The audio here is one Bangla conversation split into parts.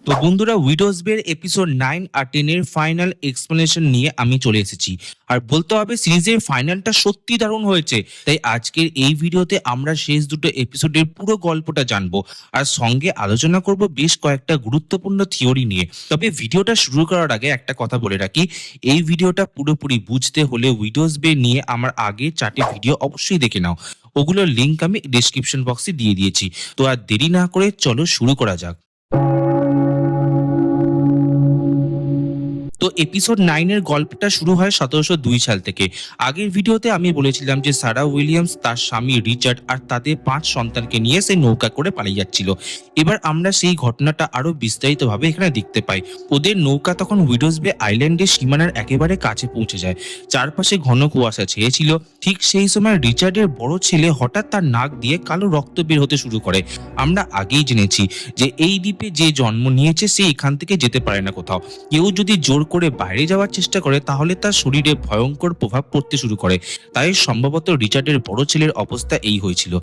তো বন্ধুরা, উইডোজ বের এপিসোড 9 আর 10 এর ফাইনাল এক্সপ্লেনেশন নিয়ে আমি চলে এসেছি। আর বলতে হবে সিরিজের ফাইনালটা সত্যি দারুণ হয়েছে। তাই আজকের এই ভিডিওতে আমরা শেষ দুটো এপিসোডের পুরো গল্পটা জানবো আর সঙ্গে আলোচনা করব বেশ কয়েকটা গুরুত্বপূর্ণ থিওরি নিয়ে। তবে ভিডিওটা শুরু করার আগে একটা কথা বলে রাখি, এই ভিডিওটা পুরোপুরি বুঝতে হলে উইডোজ বের নিয়ে আমার আগে 4টে ভিডিও অবশ্যই দেখে নাও। ওগুলোর লিঙ্ক আমি ডেসক্রিপশন বক্সে দিয়ে দিয়েছি। তো আর দেরি না করে চলো শুরু করা যাক। তো এপিসোড 9 এর গল্পটা শুরু হয় 1702 সাল থেকে। আগের ভিডিওতে আমি বলেছিলাম যে সারা উইলিয়ামস তার স্বামী রিচার্ড আর তাদের 5 সন্তানকে নিয়ে সেই নৌকা করে পালিয়ে যাচ্ছিল। এবার আমরা সেই ঘটনাটা আরো বিস্তারিতভাবে এখানে দেখতে পাই। ওদের নৌকা তখন উইডোজ বে আইল্যান্ডের সীমানার একেবারে কাছে পৌঁছে যায়। চারপাশে ঘন কুয়াশা ছেয়েছিল। ঠিক সেই সময় রিচার্ডের বড় ছেলে হঠাৎ তার নাক দিয়ে কালো রক্ত বের হতে শুরু করে। আমরা আগেই জেনেছি যে এই দ্বীপে যে জন্ম নিয়েছে সে এখান থেকে যেতে পারে না কোথাও। কেউ যদি জোর করে বাইরে যাওয়ার চেষ্টা করে তাহলে তার শরীরে ভয়ঙ্কর প্রভাব পড়তে শুরু করে। তাই সম্ভবত রিচার্ডের বড় ছেলের অবস্থা এই হয়েছিল।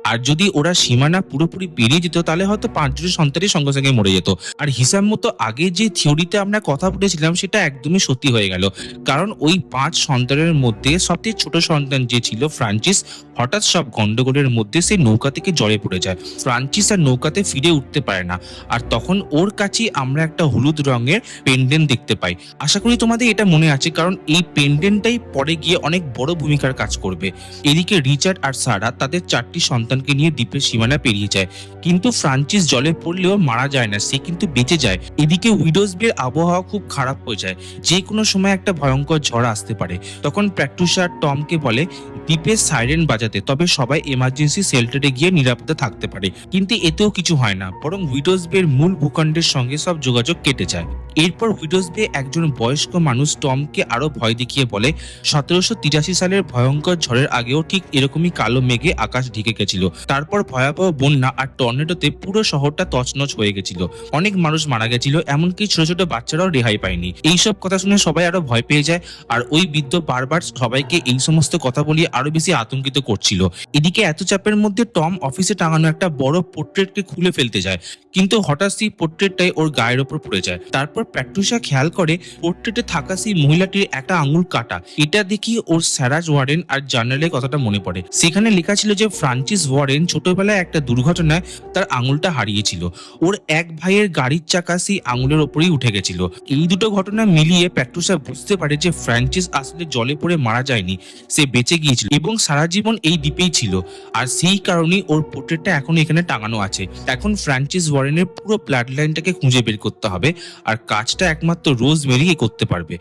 আর যদি ওরা সীমানা পুরোপুরি পেরিয়ে যেত তাহলে হয়তো 5 সন্তানই সঙ্গে সঙ্গে মরে যেত। আর হিসাব মতো আগে যে থিওরিতে আমরা কথা বলেছিলাম সেটা একদমই সত্যি হয়ে গেল। কারণ ওই 5 সন্তানের মধ্যে সবচেয়ে ছোট সন্তান যে ছিল ফ্রান্সিস, হঠাৎ সব গন্ডগোলের মধ্যে সে নৌকা থেকে জলে পড়ে যায়। ফ্রান্সিস আর নৌকাতে ফিরে উঠতে পারে না। আর তখন ওর কাছে আমরা একটা হলুদ রঙের পেন্ডেন্ট দেখতে পাই। আশা করি তোমাদের এটা মনে আছে, কারণ এই পেন্ডেন্টটাই পরে গিয়ে অনেক বড় ভূমিকার কাজ করবে। এদিকে রিচার্ড আর সারা তাদের 4টি সন্তানকে নিয়ে দ্বীপের সীমানা পেরিয়ে যায়, কিন্তু ফ্রান্সিস জলে পড়লেও মারা যায় না, সে কিন্তু বেঁচে যায়। এদিকে উইডোজ বের আবহাওয়া খুব খারাপ হয়ে যায়, যে কোনো সময় একটা ভয়ঙ্কর ঝড় আসতে পারে। তখন প্র্যাকটুসা টমকে বলে দ্বীপের সাইরেন বাজাতে, তবে সবাই এমার্জেন্সি শেল্টারে গিয়ে নিরাপদে থাকতে পারে। কিন্তু এতেও কিছু হয় না, বরং উইডোজ বের মূল ভূখণ্ডের সঙ্গে সব যোগাযোগ কেটে যায়। এরপর উইডোজ বে একজন বয়স্ক মানুষ টমকে আরো ভয় দেখিয়ে বলে 1783 সালের ভয়ঙ্কর ঝড়ের আগেও ঠিক এরকমই কালো মেঘে আকাশ ঢেকে গেছিল। তারপর ভয়াবহ বন্যা আর টর্নেডোতে পুরো শহরটা তছনছ হয়ে গেছিল। অনেক মানুষ মারা গেছিল, এমনকি ছোট ছোট বাচ্চারাও রেহাই পায়নি। এইসব কথা শুনে সবাই আরো ভয় পেয়ে যায়। আর ওই বৃদ্ধ বারবার সবাইকে এই সমস্ত কথা বলিয়ে আরো বেশি আতঙ্কিত করছিল। এদিকে এত চাপের মধ্যে টম অফিসে টাঙানো একটা বড় পোর্ট্রেটকে খুলে ফেলতে যায়, কিন্তু হঠাৎ সেই পোর্ট্রেটটাই ওর গায়ের ওপর পড়ে যায়। তারপর প্র্যাকটুসা খেয়াল করে পোর্ট্রেটে থাকা সেই মহিলাটির একটা আঙুল কাটা। এটা দেখি ওর স্যারাজ ওয়ারেন আর জার্নালের কথাটা মনে পড়ে। সেখানে লেখা ছিল যে ফ্রান্সিস ওয়ারেন ছোটবেলায় একটা দুর্ঘটনায় তার আঙুলটা হারিয়েছিল। ওর এক ভাইয়ের গাড়ির চাকা সেই আঙুলের ওপরেই উঠে গেছিল। এই দুটো ঘটনা মিলিয়ে প্র্যাকটুসা বুঝতে পারে যে ফ্রান্সিস আসলে জলে পড়ে মারা যায়নি, সে বেঁচে গিয়েছিল এবং সারা জীবন এই দ্বীপেই ছিল। আর সেই কারণেই ওর পোর্ট্রেটটা এখন এখানে টাঙানো আছে। এখন ফ্রান্সিস ওয়ারেনের পুরো ব্লাড লাইনটাকে খুঁজে বের করতে হবে, আর কাজটা একমাত্র রোজমেরি করতে পারবে,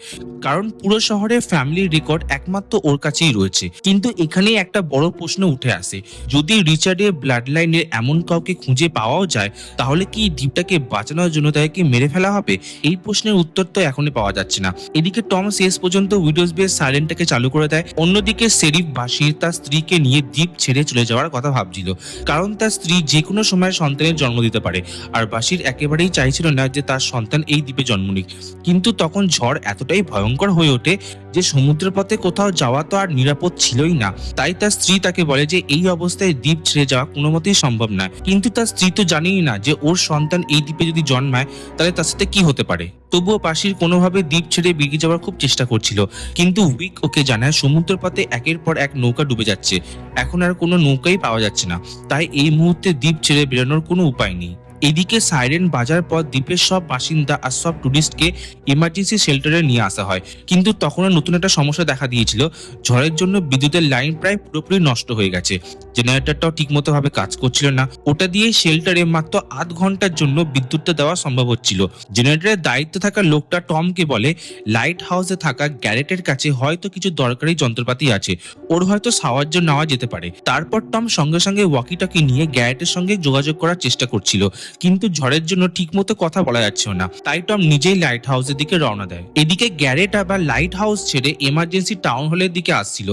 কারণ পুরো শহরে ফ্যামিলির রেকর্ড একমাত্র ওর কাছেই রয়েছে। কিন্তু এখানেই একটা বড় প্রশ্ন উঠে আসে, যদি রিচার্ডের ব্লাড লাইনের এমন কাউকে খুঁজে পাওয়াও যায় তাহলে কি দ্বীপটাকে বাঁচানোর জন্য তাকে মেরে ফেলা হবে? এই প্রশ্নের উত্তর তো এখনই পাওয়া যাচ্ছে না। এদিকে টম শেষ পর্যন্ত উইডোজ বে সাইলেন্টটাকে চালু করে দেয়। অন্যদিকে শেরিফ বাশির তার স্ত্রীকে নিয়ে দ্বীপ ছেড়ে চলে যাওয়ার কথা ভাবছিল, কারণ তার স্ত্রী যে কোনো সময় সন্তানের জন্ম দিতে পারে। আর বাশির একেবারেই চাইছিল না যে তার সন্তান এই দ্বীপে জন্ম নিক। কিন্তু তখন ঝড় এতটাই ভয়ঙ্কর হয়ে ওঠে যে সমুদ্রের পথে কোথাও যাওয়া তো আর নিরাপদ ছিলই না। তাই তার স্ত্রী তাকে বলে যে এই অবস্থায় দ্বীপ ছেড়ে যাওয়া কোনো মতেই সম্ভব নয়। কিন্তু তার স্ত্রী তো জানেই না যে ওর সন্তান এই দ্বীপে যদি জন্মায় তাহলে তার সাথে কি হতে পারে। তবুও বাশির কোনোভাবে দ্বীপ ছেড়ে বেরিয়ে যাওয়ার খুব চেষ্টা করছিল, কিন্তু উইক ওকে জানায় সমুদ্রের পথে একের পর এক নৌকা ডুবে যাচ্ছে, এখন আর কোনো নৌকাই পাওয়া যাচ্ছে না। তাই এই মুহূর্তে দ্বীপ ছেড়ে বেরোনোর কোনো উপায় নেই। এদিকে সাইরেন বাজার পর দ্বীপের সব বাসিন্দা আর সব টুরিস্টকে ইমার্জেন্সি শেল্টারে নিয়ে আসা হয়। কিন্তু তখনও নতুন একটা সমস্যা দেখা দিয়েছিল। ঝড়ের জন্য বিদ্যুতের লাইন প্রায় পুরোপুরি নষ্ট হয়ে গেছে। জেনারেটরটাও ঠিকমতো ভাবে কাজ করছিল না। ওটা দিয়ে শেল্টারে মাত্র আধ ঘন্টার জন্য বিদ্যুৎটা দেওয়া সম্ভব হচ্ছিল। জেনারেটরের দায়িত্বে থাকা লোকটা টমকে বলে লাইট হাউসে থাকা গ্যারেটের কাছে হয়তো কিছু দরকারি যন্ত্রপাতি আছে, ওর হয়তো সাহায্য নেওয়া যেতে পারে। তারপর টম সঙ্গে সঙ্গে ওয়াকি টকি নিয়ে গ্যারেটের সঙ্গে যোগাযোগ করার চেষ্টা করছিল, কিন্তু ঝড়ের জন্য ঠিকমতো কথা বলা যাচ্ছিল না। তাই টম নিজেই লাইট হাউসের দিকে রওনা দেয়। এদিকে গ্যারেট আবার লাইট হাউস ছেড়ে এমার্জেন্সি টাউন হলের দিকে আসছিল।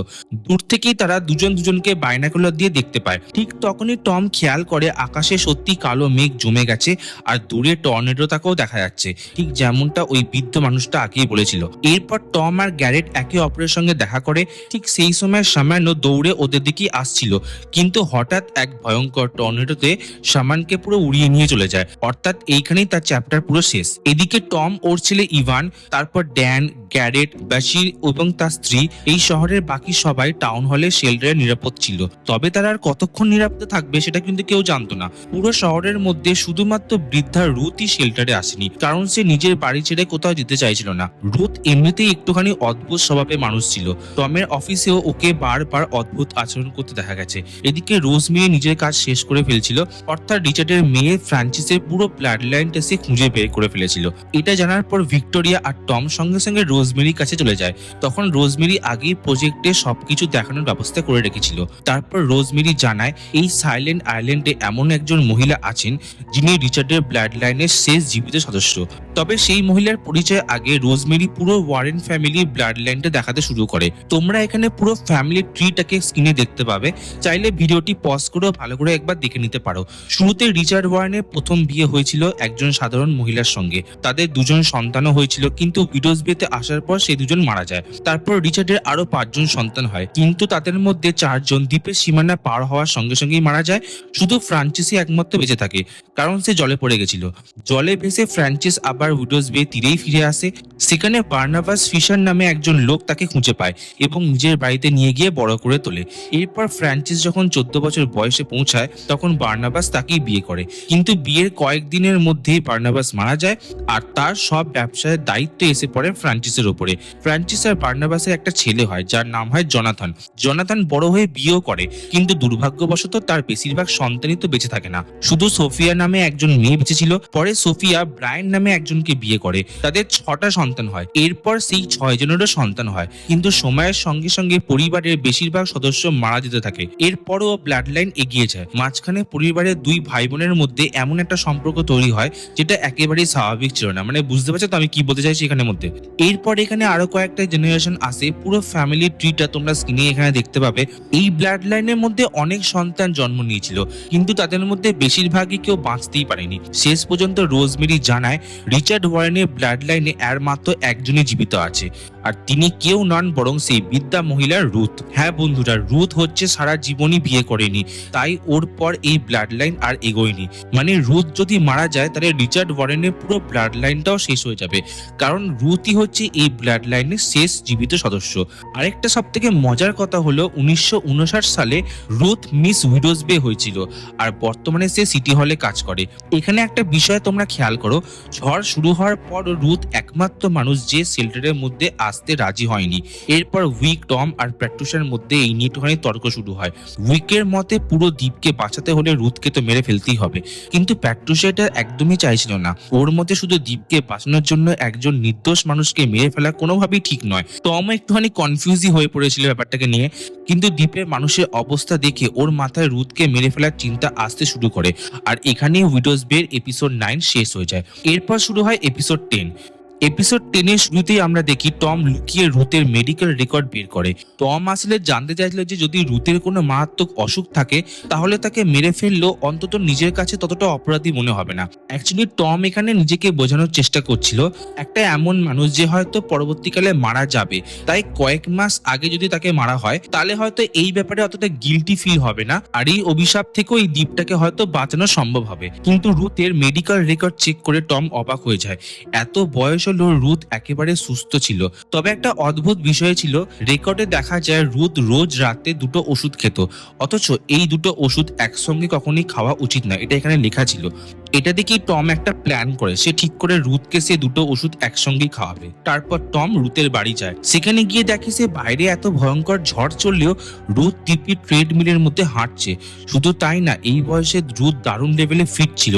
দূর থেকেই তারা দুজনকে বাইনাকুলার দিয়ে দেখতে পায়। ঠিক তখনই টম খেয়াল করে আকাশে সত্যি কালো মেঘ জমে গেছে আর দূরে টর্নেডোটাকেও দেখা যাচ্ছে, ঠিক যেমনটা ওই বৃদ্ধ মানুষটা আগেই বলেছিল। এরপর টম আর গ্যারেট একে অপরের সঙ্গে দেখা করে। ঠিক সেই সময় সামান্য দৌড়ে ওদের দিকেই আসছিল, কিন্তু হঠাৎ এক ভয়ঙ্কর টর্নেডোতে সামানকে পুরো উড়িয়ে নিয়ে চলে যায়, অর্থাৎ এইখানেই তার চ্যাপ্টার পুরো শেষ। এদিকে টম, ওর ছেলে ইভান, তারপর ড্যান, গ্যারেট, বাশির এবং তার স্ত্রী এই শহরের বাকি সবাই টাউন হলে শেল্টারে নিরাপদ ছিল। তবে তারা আর কতক্ষণ নিরাপদে থাকবে সেটা কিন্তু কেউ জানতো না। পুরো শহরের মধ্যে শুধুমাত্র বৃদ্ধা রুথই শেল্টারে আসেনি, কারণ সে নিজের বাড়ি ছেড়ে কোথাও যেতে চাইছিল না। রুথ এমনিতেই একটুখানি অদ্ভুত স্বভাবের মানুষ ছিল। টমের অফিসেও ওকে বারবার অদ্ভুত আচরণ করতে দেখা গেছে। এদিকে রোজমেরি নিজের কাজ শেষ করে ফেলছিল, অর্থাৎ রিচার্ডের মেয়ে ফ্রান্সিসের পুরো ব্লাড লাইনটা সে খুঁজে বের করে ফেলেছিল। এটা জানার পর ভিক্টোরিয়া আর টম সঙ্গে সঙ্গে রোজমেরির কাছে চলে যায়। তখন রোজমেরি আগেই প্রজেক্টে সবকিছু দেখানোর ব্যবস্থা করে রেখেছিল। তারপর রোজমেরি জানায় এই সাইলেন্ট আইল্যান্ডে এমন একজন মহিলা আছেন যিনি রিচার্ডের ব্লাড লাইনের শেষ জীবিত সদস্য। তবে সেই মহিলার পরিচয় আগে রোজমেরি পুরো ওয়ারেন ফ্যামিলির ব্লাড লাইনটা দেখাতে শুরু করে। তোমরা এখানে পুরো ফ্যামিলি ট্রিটাকে স্ক্রিনে দেখতে পাবে, চাইলে ভিডিওটি পজ করেও ভালো করে একবার দেখে নিতে পারো। শুরুতে রিচার্ড ওয়ারেনের প্রথম বিয়ে হয়েছিল একজন সাধারণ মহিলার সঙ্গে। তাদের দুজন সন্তানও হয়েছিল, কিন্তু উইডোজ বিয়েতে আসার পর সেই দুজন মারা যায়। তারপর রিচার্ডের আরো 5 জন সন্তান হয়, কিন্তু তাদের মধ্যে 4 জন দ্বীপের সীমানা পার হওয়ার সঙ্গে সঙ্গেই মারা যায়। শুধু ফ্রান্সিসই একমাত্র বেঁচে থাকে, কারণ সে জলে পড়ে গেছিল। জলে ভেসে ফ্রান্সিস আবার উইডোজ বিয়ে তীরেই ফিরে আসে। সেখানে বার্নাবাস ফিশার নামে একজন লোক তাকে খুঁজে পায় এবং নিজের বাড়িতে নিয়ে গিয়ে বড় করে তোলে। এরপর ফ্রান্সিস যখন 14 বছর বয়সে পৌঁছায় তখন বার্নাবাস তাকেই বিয়ে করে, কিন্তু বিয়ের কয়েকদিনের মধ্যেই বার্নাবাস মারা যায় আর তার সব ব্যবসার দায়িত্ব এসে পড়ে ফ্রান্সিসের উপরে। ফ্রান্সিস আর বার্নাবাসের একটা ছেলে হয় যার নাম হয় জোনাথন। জোনাথন বড় হয়ে বিয়েও করে, কিন্তু দুর্ভাগ্যবশত তার বেশিরভাগ সন্তানই তো বেঁচে থাকে না। শুধু সোফিয়া নামে একজন মেয়ে বেঁচে ছিল। পরে সোফিয়া ব্রায়ান নামে একজনকে বিয়ে করে, তাদের 6টা সন্তান হয়। এরপর সেই 6 জনেরও সন্তান হয়, কিন্তু সময়ের সঙ্গে সঙ্গে পরিবারের বেশিরভাগ সদস্য মারা যেতে থাকে। এরপরও ব্লাড লাইন এগিয়ে যায়। মাঝখানে পরিবারের 2 ভাই বোনের মধ্যে এমন একটা সম্পর্ক তৈরি হয় যেটা একেবারেই স্বাভাবিক ছিল না। মানে বুঝতে পারছো তো আমি কি বলতে চাইছি এখানের মধ্যে। এরপর এখানে আরো কয়েকটা জেনারেশন আসে। পুরো ফ্যামিলি ট্রিটা তোমরা স্ক্রিনে এখানে দেখতে পাবে। এই ব্লাড লাইনের মধ্যে অনেক সন্তান জন্ম নিয়েছিল, কিন্তু তাদের মধ্যে বেশিরভাগই কেউ বাঁচতেই পারেনি। শেষ পর্যন্ত রোজমেরি জানায় রিচার্ড ওয়ারেনের ব্লাড লাইনে আর মাত্র একজনই জীবিত আছে, আর তিনি কেউ নন বরং সেই বৃদ্ধা মহিলা রুথ। হ্যাঁ বন্ধুরা, রুথ হচ্ছে সারা জীবনই বিয়ে করেনি, তাই ওর পর এই ব্লাড লাইন আর এগোয়নি। মানে রুথ যদি মারা যায় তাহলে রিচার্ড ওয়ারেনের পুরো ব্লাড লাইনটাও শেষ হয়ে যাবে, কারণ রুথই হচ্ছে এই ব্লাড লাইনের শেষ জীবিত সদস্য। আরেকটা সব থেকে মজার কথা হলো 1959 সালে রুথ মিস উইডোজ বে হয়েছিল, আর বর্তমানে সে সিটি হলে কাজ করে। এখানে একটা বিষয় তোমরা খেয়াল করো, ঝড় শুরু হওয়ার পর রুথ একমাত্র মানুষ যে শেল্টারের মধ্যে আসতে রাজি হয়নি। এরপর উইক, টম আর প্যাট্রুশার মধ্যে এই নিয়ে একটুখানি তর্ক শুরু হয়। উইকের মতে পুরো দ্বীপকে বাঁচাতে হলে রুথকে তো মেরে ফেলতেই হবে, কিন্তু প্যাট্রুশা এটা একদমই চাইছিল না। ওর মতে শুধু দ্বীপকে বাঁচানোর জন্য একজন নির্দোষ মানুষকে মেরে ফেলা কোনোভাবেই ঠিক নয়। টম একটুখানি কনফিউজই হয়ে পড়েছিল ব্যাপারটাকে নিয়ে, কিন্তু দ্বীপের মানুষের অবস্থা দেখে ওর মাথায় রুথকে মেরে ফেলার চিন্তা আসতে শুরু করে। আর এখানেই উইডোজ বের এপিসোড 9 শেষ হয়ে যায়। এরপর শুরু হয় এপিসোড 10। এপিসোড 10 এর শুরুতেই আমরা দেখি টম লুকিয়ে রুথের মেডিকেল রেকর্ড বের করে। টম আসলে জানতে চাইছিল যে যদি রুথের কোনো মারাত্মক অসুখ থাকে তাহলে তাকে মেরে ফেললেও অন্তত নিজের কাছে ততটা অপরাধী মনে হবে না। অ্যাকচুয়ালি টম এখানে নিজেকে বোঝানোর চেষ্টা করছিল একটা এমন মানুষ যে হয়তো পরবর্তীকালে মারা যাবে, তাই কয়েক মাস আগে যদি তাকে মারা হয় তাহলে হয়তো এই ব্যাপারে অতটা গিল্টি ফিল হবে না, আর এই অভিশাপ থেকেও এই দ্বীপটাকে হয়তো বাঁচানো সম্ভব হবে। কিন্তু রুথের মেডিকেল রেকর্ড চেক করে টম অবাক হয়ে যায়। এত বয়স হলো রুথ একেবারে সুস্থ ছিল। তবে একটা অদ্ভুত বিষয় ছিল, রেকর্ডে দেখা যায় রুথ রোজ রাতে 2টো ওষুধ খেত, অথচ এই 2টো ওষুধ একসঙ্গে কখনোই খাওয়া উচিত না, এটা এখানে লেখা ছিল। এটা দেখেই টম একটা প্ল্যান করে, সে ঠিক করে রুথকে সে 2টো ওষুধ একসঙ্গেই খাওয়াবে। তারপর টম রুথের বাড়ি যায়। সেখানে গিয়ে দেখে সে বাইরে এত ভয়ঙ্কর ঝড় চললেও রুথ দিব্যি ট্রেডমিলের মধ্যে হাঁটছে। শুধু তাই না, এই বয়সে রুথ দারুণ লেভেলে ফিট ছিল,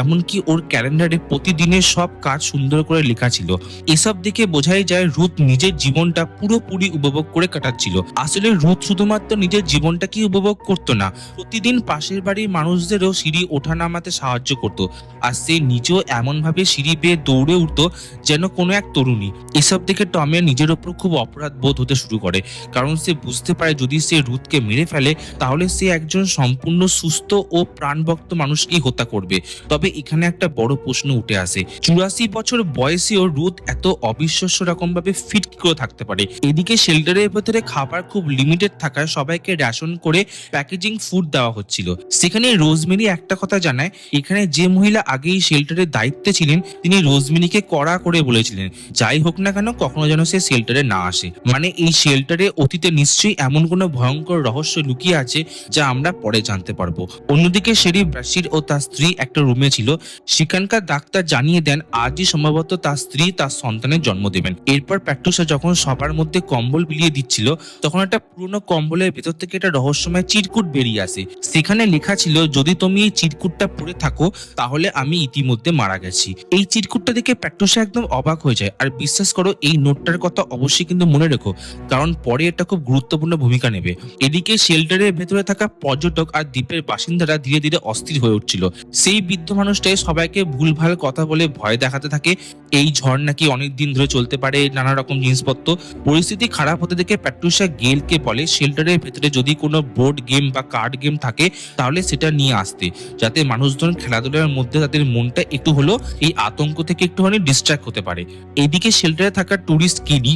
এমনকি ওর ক্যালেন্ডারে প্রতিদিনের সব কাজ সুন্দর করে লেখা ছিল। এসব দেখে বোঝাই যায় রুথ নিজের জীবনটা পুরোপুরি উপভোগ করে কাটাচ্ছিল। আসলে রুথ শুধুমাত্র নিজের জীবনটাকে উপভোগ করতো না, প্রতিদিন পাশের বাড়ির মানুষদেরও সিঁড়ি ওঠা নামাতে সাহায্য করতো, আর সে নিজেও এমন ভাবে সিঁড়ি বেয়ে দৌড়ে উঠতো যেন কোনো এক তরুণী। এসব দেখে টমের নিজের ওপর খুব অপরাধ বোধ হতে শুরু করে, কারণ সে বুঝতে পারে যদি সে রুথকে মেরে ফেলে তাহলে সে একজন সম্পূর্ণ সুস্থ ও প্রাণভক্ত মানুষকেই হত্যা করবে। তবে এখানে একটা বড় প্রশ্ন উঠে আসে, 84 বছর বয়সেও রুথ এত অবিশ্বাস্য রকম ভাবে ফিট কি করে থাকতে পারে? এদিকে শেল্টারের ভেতরে খাবার খুব লিমিটেড থাকায় সবাইকে রেশন করে প্যাকেজিং ফুড দেওয়া হচ্ছিল। সেখানে রোজমেরি একটা কথা জানায়, এখানে যে যে মহিলা আগেই শেল্টারের দায়িত্বে ছিলেন তিনি রোজমিনিকে কড়া করে বলেছিলেন যাই হোক না কেন কখনো যেন সে শেল্টারে না আসে। মানে এই শেল্টারে অতীতে নিশ্চয়ই এমন কোনো ভয়ঙ্কর রহস্য লুকিয়ে আছে যা আমরা পরে জানতে পারবো। অন্যদিকে শেরিফ ব্রাশির ও তার স্ত্রী একটা রুমে ছিল। সেখানকার ডাক্তার জানিয়ে দেন আজই সম্ভবত তার স্ত্রী তার সন্তানের জন্ম দেবেন। এরপর প্যাট্রুসা যখন সবার মধ্যে কম্বল বিলিয়ে দিচ্ছিল তখন একটা পুরনো কম্বলের ভেতর থেকে একটা রহস্যময় চিরকুট বেরিয়ে আসে। সেখানে লেখা ছিল যদি তুমি এই চিরকুটটা পড়ে থাকো তাহলে আমি ইতিমধ্যে মারা গেছি। এই চিরকুটটা দেখে প্যাট্রুসা একদম অবাক হয়ে যায়। আর বিশ্বাস করো এই নোটটার কথা অবশ্যই কিন্তু মনে রেখো, কারণ পরে এটা খুব গুরুত্বপূর্ণ ভূমিকা নেবে। এদিকে শেল্টারের ভেতরে থাকা পর্যটক আর দ্বীপের বাসিন্দারা ধীরে ধীরে অস্থির হয়ে উঠছিল। সেই বৃদ্ধ মানুষটাই সবাইকে ভুলভাল কথা বলে ভয় দেখাতে থাকে। এই ঝড় নাকি অনেকদিন ধরে চলতে পারে, নানা রকম জিনিসপত্র। পরিস্থিতি খারাপ হতে দেখে প্যাট্রুসা গেলকে বলে শেল্টারের ভেতরে যদি কোনো বোর্ড গেম বা কার্ড গেম থাকে তাহলে সেটা নিয়ে আসতে, যাতে মানুষজন খেলাধুলার মধ্যে তাদের মনটা একটু হলো এই আতঙ্ক থেকে একটুখানি ডিস্ট্র্যাক্ট হতে পারে। এদিকে শেল্টারে থাকা টুরিস্ট কিডি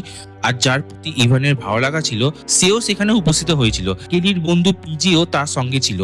আর যার প্রতি ইভানের ভালো লাগা ছিল সেও সেখানে উপস্থিত হয়েছিল। কেলির বন্ধু পিজিও তার সঙ্গে ছিল।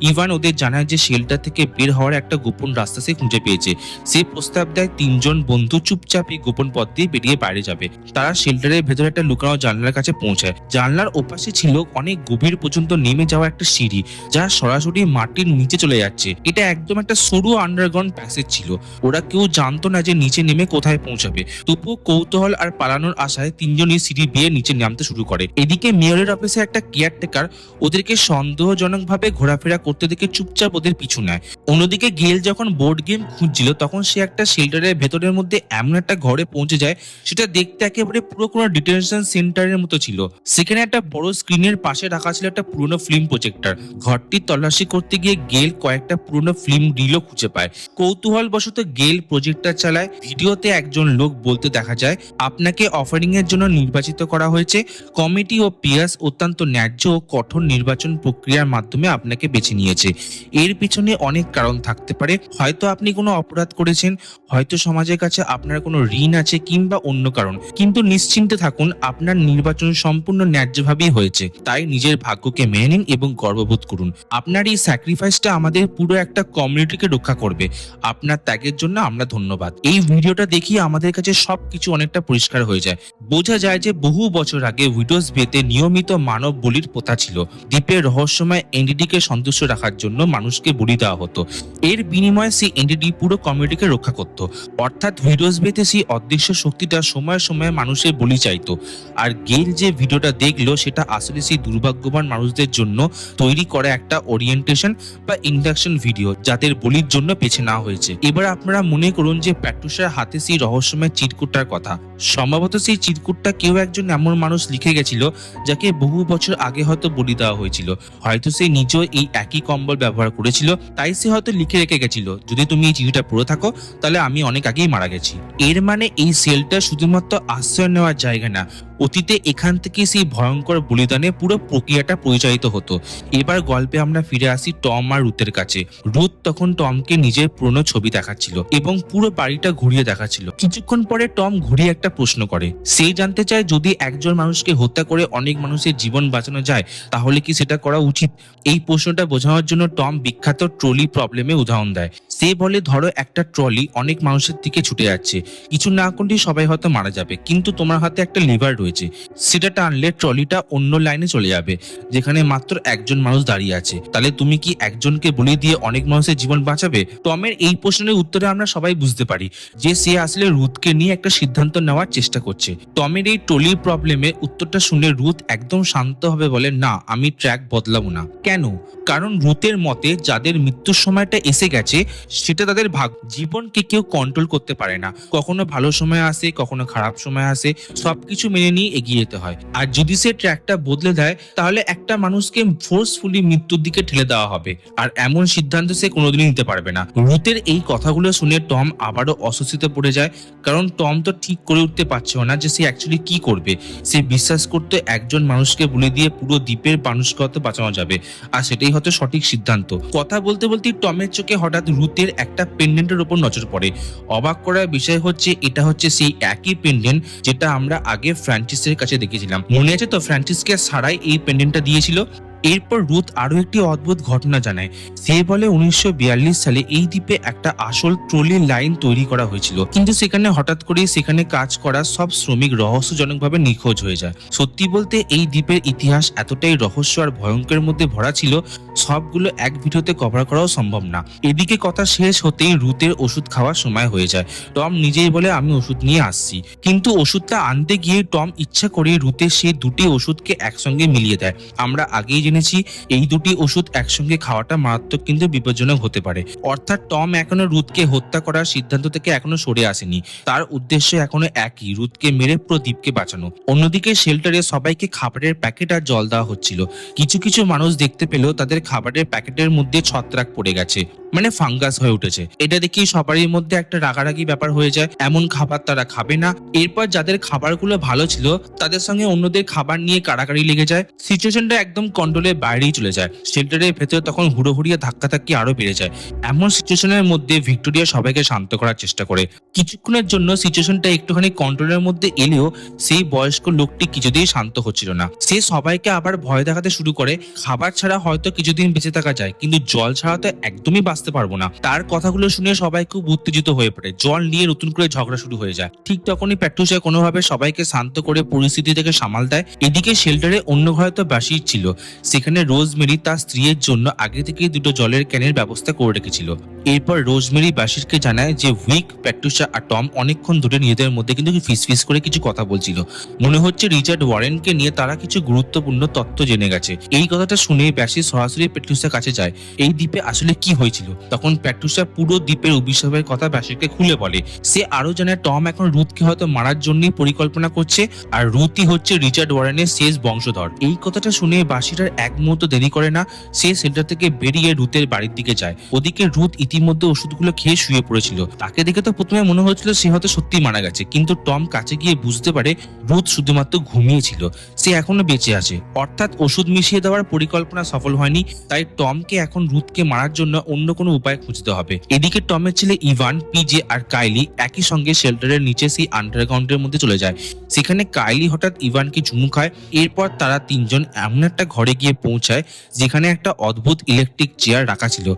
ইভান ওদের জানায় যে শেল্টার থেকে বের হওয়ার একটা গোপন রাস্তা সে খুঁজে পেয়েছে। সে প্রস্তাব দেয় তিনজন বন্ধু চুপচাপ এই গোপন পথ দিয়ে বেরিয়ে বাইরে যাবে। তারা শেল্টারের ভেতরে একটা লুকানো জানলার কাছে পৌঁছায়। জানলার ওপাশে ছিল অনেক গভীর পর্যন্ত নেমে যাওয়া একটা সিঁড়ি যা সরাসরি মাটির নিচে চলে যাচ্ছে। এটা একদম একটা সরু আন্ডারগ্রাউন্ড প্যাসেজ ছিল। ওরা কেউ জানতো না যে নিচে নেমে কোথায় পৌঁছাবে, তবুও কৌতূহল আর পালানোর আশায় তিনজন সিঁড়ি বেয়ে নিচে নামতে শুরু করে। এদিকে মেয়রের অফিসে একটা কেয়ারটেকার ওদেরকে সন্দেহজনকভাবে ঘোরাফেরা করতে দেখে চুপচাপ ওদের পিছু নেয়। অন্যদিকে গেল যখন বোর্ড গেম খুঁজছিল তখন সে একটা শেল্টারের ভেতরের মধ্যে এমন একটা ঘরে পৌঁছে যায় সেটা দেখতে একেবারে পুরো কোনো ডিটেনশন সেন্টারের মতো ছিল। সেখানে একটা বড় স্ক্রিনের পাশে রাখা ছিল একটা পুরনো ফিল্ম প্রজেক্টর। ঘরটির তল্লাশি করতে গিয়ে গেল কয়েকটা পুরনো ফিল্ম রিলও খুঁজে পায়। কৌতূহলবশত গেল প্রজেক্টর চালায়। ভিডিওতে একজন লোক বলতে দেখা যায় আপনাকে অফারিং এর জন্য নির্বাচিত করা হয়েছে। কমিটি ও পিয়ার্স অত্যন্ত ন্যায্য ও কঠোর নির্বাচন প্রক্রিয়ার মাধ্যমে আপনাকে বেছে নিয়েছে। এর পিছনে অনেক কারণ থাকতে পারে, হয়তো আপনি কোনো অপরাধ করেছেন, হয়তো সমাজের কাছে আপনার কোনো ঋণ আছে কিংবা অন্য কারণ, কিন্তু নিশ্চিন্তে থাকুন আপনার নির্বাচন সম্পূর্ণ ন্যায্যভাবেই হয়েছে। তাই নিজের ভাগ্যকে মেনে নিন এবং গর্ববোধ করুন। আপনার এই স্যাক্রিফাইসটা আমাদের পুরো একটা কমিউনিটিকে রক্ষা করবে। আপনার ত্যাগের জন্য আমরা ধন্যবাদ। এই ভিডিওটা দেখিয়ে আমাদের কাছে সবকিছু অনেকটা পরিষ্কার হয়ে যায়। বোঝা যায় যে বহু বছর আগে উইডোজ বেতে নিয়মিত মানব বলির প্রথা ছিল। দ্বীপের রহস্যময় এনডিডিকে সন্তুষ্ট রাখার জন্য মানুষকে বলি দেওয়া হতো। এর বিনিময়ে সেই এনডিডি পুরো কমিউনিটিকে রক্ষা করত। অর্থাৎ উইডোজ বেতে সেই অদৃশ্য শক্তিটা সময়ে সময়ে মানুষের বলি চাইতো। আর গেল যে ভিডিওটা দেখলো সেটা আসলে সেই দুর্ভাগ্যবান মানুষদের জন্য তৈরি করা একটা ওরিয়েন্টেশন বা ইন্ডাকশন ভিডিও যাদের বলির জন্য বেছে নেওয়া হয়েছে। এবার আপনারা মনে করুন যে প্যাট্রুসার হাতে সেই রহস্যময় চিরকুটটার কথা। সম্ভবত সেই চিরকুটটা কেউ একজন এমন মানুষ লিখে গেছিল যাকে বহু বছর আগে হয়তো বলি দেওয়া হয়েছিল। হয়তো সে নিজেও এই একই কম্বল ব্যবহার করেছিল, তাই সে হয়তো লিখে রেখে গেছিল যদি তুমি এই চিঠিটা পড়ে থাকো তাহলে আমি অনেক আগেই মারা গেছি। এর মানে এই সেলটা শুধুমাত্র আশ্রয় নেওয়ার জায়গা না, অতীতে এখান থেকে সেই ভয়ঙ্কর বলিদানে পুরো প্রক্রিয়াটা পরিচালিত হতো। এবার গল্পে আমরা ফিরে আসি টম আর রুথের কাছে। রুথ তখন টমকে নিজের পুরনো ছবি দেখাচ্ছিল এবং পুরো বাড়িটা ঘুরিয়ে দেখাচ্ছিল। কিছুক্ষণ পরে টম ঘুরিয়ে একটা প্রশ্ন করে। সে জানতে চায় যদি একজন মানুষকে হত্যা করে অনেক মানুষের জীবন বাঁচানো যায় তাহলে কি সেটা করা উচিত। এই প্রশ্নটা বোঝানোর জন্য টম বিখ্যাত ট্রলি প্রবলেমে উদাহরণ দেয়। সে বলে ধরো একটা ট্রলি অনেক মানুষের দিকে ছুটে যাচ্ছে, কিছু না করলে সবাই হয়তো মারা যাবে, কিন্তু তোমার হাতে একটা লিভার রয়েছে, সেটা টানলে ট্রলিটা অন্য লাইনে চলে যাবে যেখানে মাত্র একজন মানুষ দাঁড়িয়ে আছে। তাহলে তুমি কি একজনকে বলি দিয়ে অনেক মানুষের জীবন বাঁচাবে? টমের এই প্রশ্নের উত্তরে আমরা সবাই বুঝতে পারি যে সে আসলে রুথকে নিয়ে একটা সিদ্ধান্ত নেওয়ার চেষ্টা করছে। টমের এই ট্রলির প্রবলেমে উত্তরটা শুনে রুথ একদম শান্তভাবে বলে না, আমি ট্র্যাক বদলাবো না। কেন? কারণ রুথের মতে যাদের মৃত্যুর সময়টা এসে গেছে সেটা তাদের ভাগ। জীবনকে কেউ কন্ট্রোল করতে পারে না, কখনো ভালো সময় আসে কখনো খারাপ সময় আসে, সবকিছু মেনে নিয়ে এগিয়ে যেতে হয়। আর যদি সে ট্র্যাকটা বদলে দেয় তাহলে একটা মানুষকে ফোর্সফুলি মৃত্যুর দিকে ঠেলে দেওয়া হবে, আর এমন সিদ্ধান্ত সে কোনোদিনই নিতে পারবে না। রুথের এই কথাগুলো শুনে টম আবারও অস্বস্তিতে পড়ে যায়, কারণ টম তো ঠিক করে উঠতে পারছে না যে সে অ্যাকচুয়ালি কি করবে। সে বিশ্বাস করতে একজন মানুষকে বলে দিয়ে পুরো দ্বীপের মানুষকে হয়তো বাঁচানো যাবে, আর সেটাই হয়তো সঠিক সিদ্ধান্ত। কথা বলতে বলতে টমের চোখে হঠাৎ রুথের একটা পেন্ডেন্টের উপর নজর পড়ে। অবাক করার বিষয় হচ্ছে এটা হচ্ছে সেই একই পেন্ডেন্ট যেটা আমরা আগে ফ্রান্সিসের কাছে দেখেছিলাম। মনে আছে তো ফ্রান্সিসকে ছাড়াই এই পেন্ডেন্টটা দিয়েছিল। এরপর রুথ আরো একটি অদ্ভুত ঘটনা জানায়। সে বলে 1942 সালে এই দ্বীপে একটা আসল ট্রলি লাইন তৈরি করা হয়েছিল, কিন্তু সেখানে হঠাৎ করেই সেখানে কাজ করা সব শ্রমিক রহস্যজনকভাবে নিখোঁজ হয়ে যায়। সত্যি বলতে এই দ্বীপের ইতিহাস এতটাই রহস্য আর ভয়ঙ্করের মধ্যে ভরা ছিল, সবগুলো এক ভিডিওতে কভার করাও সম্ভব না। এদিকে কথা শেষ হতেই রুথের ওষুধ খাওয়ার সময় হয়ে যায়। টম নিজেই বলে আমি ওষুধ নিয়ে আসছি, কিন্তু ওষুধটা আনতে গিয়ে টম ইচ্ছা করে রুথের সেই দুটি ওষুধকে একসঙ্গে মিলিয়ে দেয়। আমরা আগেই জেনেছি এই দুটি ওষুধ একসঙ্গে খাওয়াটা মারাত্মক কিন্তু বিপজ্জনক হতে পারে। অর্থাৎ টম এখনো রুথকে হত্যা করার সিদ্ধান্ত থেকে এখনো সরে আসেনি। তার উদ্দেশ্য এখনো একই, রুথকে মেরে পুরো দ্বীপকে বাঁচানো। অন্যদিকে শেল্টারে সবাইকে খাবারের প্যাকেট আর জল দেওয়া হচ্ছিল। কিছু কিছু মানুষ দেখতে পেল তাদের খাবারের প্যাকেটের মধ্যে ছত্রাক পড়ে গেছে, মানে ফাঙ্গাস হয়ে উঠেছে। এটা দেখেই সবারই মধ্যে একটা রাগারাগি ব্যাপার হয়ে যায়, এমন খাবার তারা খাবে না। এরপর যাদের খাবারগুলো ভালো ছিল তাদের সঙ্গে অন্যদের খাবার নিয়ে কাড়াকাড়ি লেগে যায়। সিচুয়েশনটা একদম কন্ট্রোলের বাইরেই চলে যায়। শেল্টারের ভেতরে তখন হুড়োহুড়িয়া ধাক্কাধাক্কি আরো বেড়ে যায়। এমন সিচুয়েশনের মধ্যে ভিক্টোরিয়া সবাইকে শান্ত করার চেষ্টা করে। কিছুক্ষণের জন্য সিচুয়েশনটা একটুখানি কন্ট্রোলের মধ্যে এলেও সেই বয়স্ক লোকটি কিছুতেই শান্ত হচ্ছিল না। সে সবাইকে আবার ভয় দেখাতে শুরু করে, খাবার ছাড়া হয়তো কিছুদিন বেঁচে থাকা যায়, কিন্তু জল ছাড়া তো একদমই বাঁচতে পারবো না। তার কথাগুলো শুনে সবাই খুব উত্তেজিত হয়ে পড়ে। জল নিয়ে নতুন করে ঝগড়া শুরু হয়ে যায়। ঠিক তখনই প্যাট্রুসা কোনোভাবে সবাইকে শান্ত করে পরিস্থিতি থেকে সামাল দেয়। এদিকে শেল্টারে অন্য ঘরে তো বাসির ছিল, সেখানে রোজমেরি তার স্ত্রীর জন্য আগে থেকেই দুটো জলের ক্যানের ব্যবস্থা করে রেখেছিল। এরপর রোজমেরি বাসিরকে জানায় যে উইক, প্যাট্রুসা আর টম অনেকক্ষণ ধরে নিজেদের মধ্যে কিন্তু ফিসফিস করে কিছু কথা বলছিল। মনে হচ্ছে রিচার্ড ওয়ারেনকে নিয়ে তারা কিছু গুরুত্বপূর্ণ তথ্য জেনে গেছে। এই কথাটা শুনে ব্যাসি সরাসরি প্যাট্রুসার কাছে যায়, এই দ্বীপে আসলে কি হয়েছিল। তখন প্যাট্রুসা পুরো দ্বীপের অভিশাপের কথা ব্যাসিরকে খুলে বলে। সে আরো জানে টম এখন রুথকে হয়তো মারার জন্যই পরিকল্পনা করছে, আর রুথই হচ্ছে রিচার্ড ওয়ারেনের শেষ বংশধর। এই কথাটা শুনে বাসির আর এক মুহূর্ত দেরি করে না, সে সেন্টার থেকে বেরিয়ে রুথের বাড়ির দিকে যায়। ওদিকে রুথ ইতিমধ্যে ওষুধগুলো খেয়ে শুয়ে পড়েছিল। তাকে দেখে তো প্রথমে মনে হচ্ছিল সে হয়তো সত্যি মারা গেছে, কিন্তু টম কাছে গিয়ে বুঝতে পারে রুথ শুধুমাত্র ঘুমিয়েছিল, সে এখনো বেঁচে আছে। অর্থাৎ ওষুধ মিশিয়ে দেওয়ার পরিকল্পনা সফল হয়নি, তাই টমকে এখন রুথকে মারার জন্য অন্য কোনো উপায় খুঁজতে হবে। এদিকে টমের ছেলে ইভান, পিজে আর কাইলি একই সঙ্গে শেল্টারের নিচে সেই আন্ডারগ্রাউন্ডের মধ্যে চলে যায়। সেখানে কাইলি হঠাৎ ইভানকে চুমু খায়। এরপর তারা তিনজন এমন একটা ঘরে গিয়ে পৌঁছায় যেখানে একটা অদ্ভুত ইলেকট্রিক চেয়ার রাখা ছিল।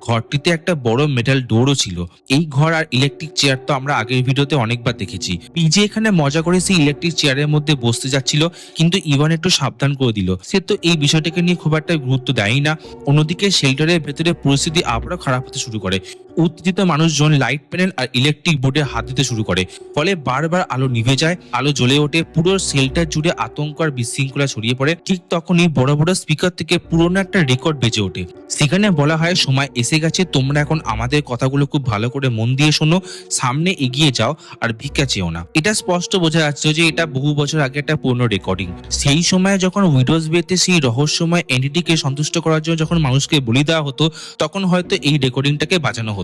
ঘরটিতে একটা বড় মেটাল ডোরও ছিল। এই ঘর আর ইলেকট্রিক চেয়ার তো আমরা আগের ভিডিওতে অনেকবার দেখেছি। পিজে এখানে মজা করে সেই ইলেকট্রিক চেয়ারের মধ্যে বসতে যাচ্ছিল, কিন্তু ইভান একটু সাবধান করে দিল। সে তো এই বিষয়টাকে নিয়ে খুব একটা গুরুত্ব দেয়ই না। অন্যদিকে শেল্টারের ভেতরে পরিস্থিতি আবারও খারাপ হতে শুরু করে। উত্তেজিত মানুষজন লাইট প্যানেল আর ইলেকট্রিক বোর্ডে হাত দিতে শুরু করে, ফলে বারবার আলো নিভে যায়, আলো জ্বলে ওঠে। পুরো শেল্টার জুড়ে আতঙ্ক আর বিশৃঙ্খলা ছড়িয়ে পড়ে। ঠিক তখনই বড় বড় স্পিকার থেকে পুরোনো একটা রেকর্ড বেজে ওঠে। সেখানে বলা হয়, সময় এসে গেছে, তোমরা এখন আমাদের কথাগুলো খুব ভালো করে মন দিয়ে শোনো, সামনে এগিয়ে যাও আর ভিক্ষা চেও না। এটা স্পষ্ট বোঝা যাচ্ছে যে এটা বহু বছর আগে একটা পুরনো রেকর্ডিং। সেই সময় যখন উইডোজ বেতে সেই রহস্যময় এন্টিটিকে সন্তুষ্ট করার জন্য যখন মানুষকে বলি দেওয়া হতো, তখন হয়তো এই রেকর্ডিংটাকে বাজানো হতো।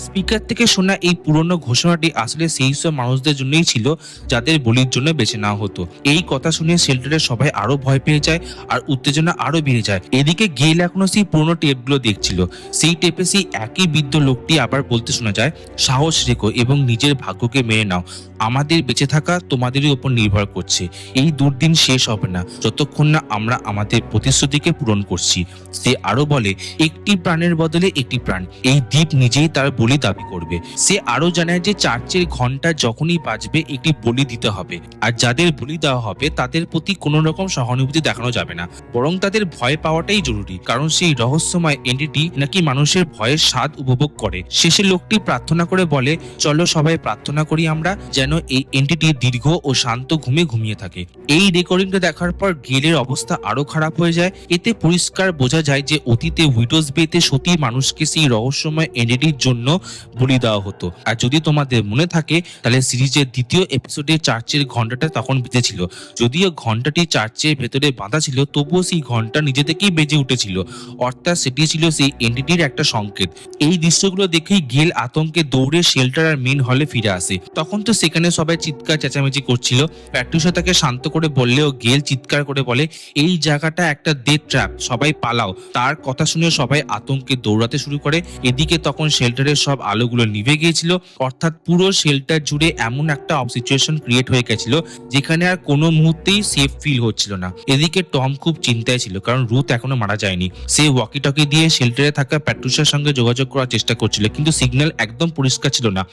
স্পিকার থেকে শোনা এই পুরনো ঘোষণাটি আসলে সেই সব মানুষদের জন্যই ছিল যাদের বলির জন্য বেছে নেওয়া হতো। এই কথা শুনে শেল্টারের সবাই আরো ভয় পেয়ে যায় আর উত্তেজনা আরো বেড়ে যায়। এদিকে গেল এখনো সেই পুরনো টেপগুলো দেখছিল। সেই টেপে সেই একই বৃদ্ধ লোকটি আবার বলতে শোনা যায়, সাহস রেখো এবং নিজের ভাগ্যকে মেনে নাও, আমাদের বেঁচে থাকা তোমাদেরই উপর নির্ভর করছে। এই দুর্দিন শেষ হবে না যতক্ষণ না আমরা আমাদের প্রতিশ্রুতিকে পূরণ করছি। সে আরো বলে, একটি প্রাণের বদলে একটি প্রাণ, এই দ্বীপ নিজেই তার বলি দাবি করবে। সে আরো জানায় যে চার্চের ঘন্টা যখনই বাজবে একটি বলি দিতে হবে, আর যাদের বলি দেওয়া হবে তাদের প্রতি কোনো রকম সহানুভূতি দেখানো যাবে না, বরং তাদের ভয় পাওয়াটাই জরুরি, কারণ সেই রহস্যময় এন্টিটি নাকি মানুষের ভয়ের স্বাদ উপভোগ করে। শেষে লোকটি প্রার্থনা করে বলে, চলো সবাই প্রার্থনা করি আমরা যেন এই এন্টিটি দীর্ঘ ও শান্ত ঘুমে ঘুমিয়ে থাকে। এই রেকর্ডিংটা দেখার পর গেলের অবস্থা আরো খারাপ হয়ে যায়। এতে পরিষ্কার বোঝা যায় যে অতীতে উইডোজ বেতে সতী মানুষকে সেই রহস্যময় এন্টিটির জন্য বলি দেওয়া হতো। আর যদি তোমাদের মনে থাকে তাহলে সিরিজের দ্বিতীয় এপিসোডে চার্চের ঘন্টাটা তখন বেজেছিল। যদিও ঘন্টাটি চার্চের ভেতরে বাঁধা ছিল, তবুও সেই ঘন্টা নিজে থেকেই বেজে উঠেছিল। অর্থাৎ সেটি ছিল সেই এন্টিটির একটা সংকেত। এই দৃশ্যগুলো দেখেই গেল আতঙ্কে দৌড়ে শেল্টার আর মেন হলে ফিরে আসে। তখন তো সেখানে সবাই চিৎকার চেঁচামেচি করছিল। প্যাট্রিশিয়া তাকে শান্ত করে বললেও গেল চিৎকার করে বলে, এই জায়গাটা একটা ডেথ ট্র্যাপ, সবাই পালাও। তার কথা শুনে সবাই আতঙ্কে দৌড়াতে শুরু করে। এদিকে তখন শেল্টারের সব আলোগুলো নিভে গিয়েছিল, অর্থাৎ পুরো শেল্টার জুড়ে এমন একটা সিচুয়েশন ক্রিয়েট হয়ে গেছিল যেখানে আর কোনো মুহূর্তেই সেফ ফিল হচ্ছিল না। এদিকে টম খুব চিন্তায় ছিল, কারণ রুথ এখনো মারা যায়নি। সে ওয়াকি টকি দিয়ে শেল্টারে থাকা প্যাট্রিশিয়ার সঙ্গে যোগাযোগ করার চেষ্টা করছিল, কিন্তু সিগন্যাল একদম পরিষ্কার ছিল না।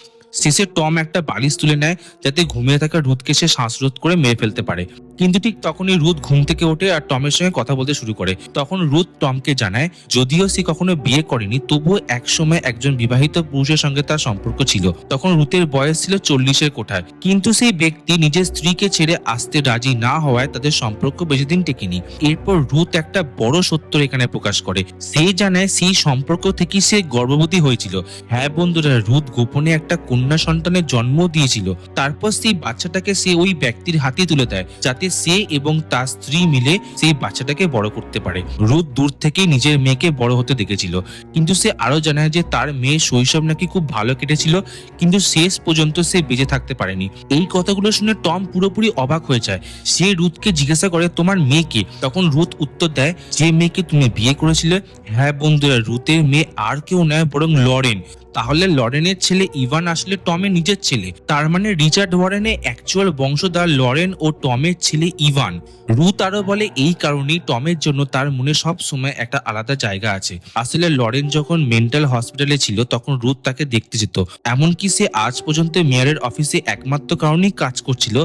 শেষে টম একটা বালিশ তুলে নেয় যাতে ঘুমিয়ে থাকা রুথকে সে শ্বাসরোধ করে মেরে ফেলতে পারে। কিন্তু ঠিক তখনই রুথ ঘুম থেকে ওঠে আর টমের সঙ্গে কথা বলতে শুরু করে। তখন রুথ টমকে জানায় যদিও সে কখনো বিয়ে করেনি, তবুও একসময় একজন বিবাহিত পুরুষের সঙ্গে তার সম্পর্ক ছিল। তখন রুথের বয়স ছিল 40-এর কোঠায়, কিন্তু সেই ব্যক্তি নিজের স্ত্রীকে ছেড়ে আসতে রাজি না হওয়ায় তাদের সম্পর্ক বেশি দিন টেকেনি। এরপর রুথ একটা বড় সত্য এখানে প্রকাশ করে। সে জানায় সেই সম্পর্ক থেকে সে গর্ভবতী হয়েছিল। হ্যাঁ বন্ধুরা, রুথ গোপনে একটা কন্যা সন্তানের জন্ম দিয়েছিল। তারপর সেই বাচ্চাটাকে সে ওই ব্যক্তির হাতে তুলে দেয় যাতে সে এবং তার স্ত্রী মিলে সেই বাচ্চাটাকে বড় করতে পারে। রুথ দূর থেকেই নিজের মেয়েকে বড় হতে দেখেছিল, কিন্তু সে আরো জানায় যে তার মেয়ের শৈশব নাকি খুব ভালো কেটেছিল, কিন্তু শেষ পর্যন্ত সে বেঁচে থাকতে পারেনি। এই কথাগুলো শুনে টম পুরোপুরি অবাক হয়ে যায়। সে রুথকে জিজ্ঞাসা করে, তোমার মেয়েকে? তখন রুথ উত্তর দেয়, যে মেয়েকে তুমি বিয়ে করেছিলে। হ্যাঁ বন্ধুরা, রুথের মেয়ে আর কেউ নয় বরং লরেন। তাহলে লরেনের ছেলে ইভান আসলে টমের নিজের ছেলে। তার মানে রিচার্ড ওয়ারেনের অ্যাকচুয়াল বংশধর লরেন ও টমের ছেলে ইভান। রুথ আরো বলে এই কারণেই টমের জন্য তার মনে সব সময় একটা আলাদা জায়গা আছে। আসলে লরেন যখন মেন্টাল হসপিটালে ছিল তখন রুথ তাকে দেখতে যেত। এমনকি সে আজ পর্যন্ত মেয়রের অফিসে একমাত্র কারণেই কাজ করছিল,